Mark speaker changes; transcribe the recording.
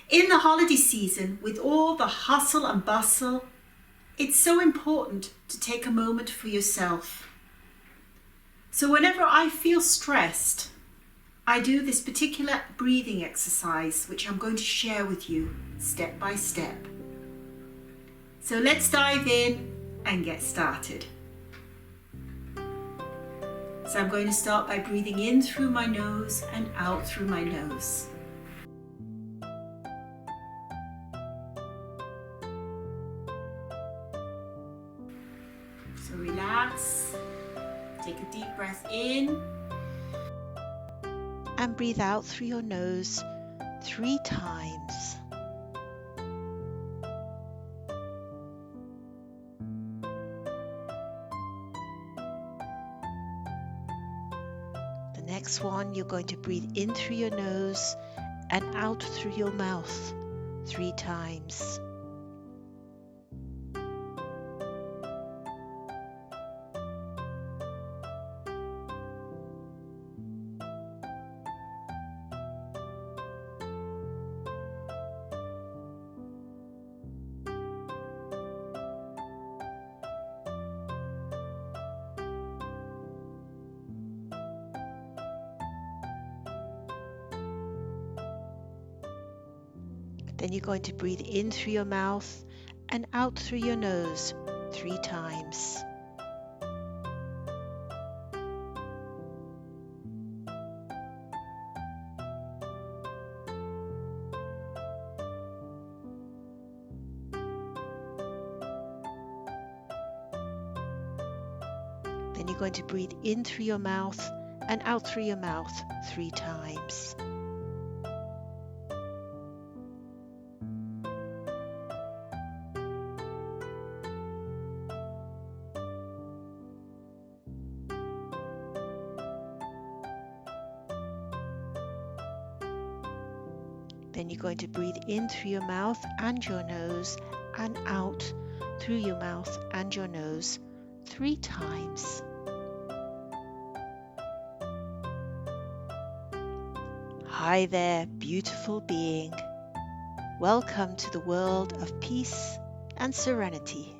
Speaker 1: In the holiday season, with all the hustle and bustle, it's so important to take a moment for yourself. So whenever I feel stressed, I do this particular breathing exercise, which I'm going to share with you step by step. So let's dive in and get started. So I'm going to start by breathing in through my nose and out through my nose. So relax, take a deep breath in
Speaker 2: and breathe out through your nose 3 times. The next one, you're going to breathe in through your nose and out through your mouth 3 times. Then you're going to breathe in through your mouth and out through your nose 3 times. Then you're going to breathe in through your mouth and out through your mouth 3 times. Then you're going to breathe in through your mouth and your nose and out through your mouth and your nose 3 times. Hi there, beautiful being. Welcome to the world of peace and serenity.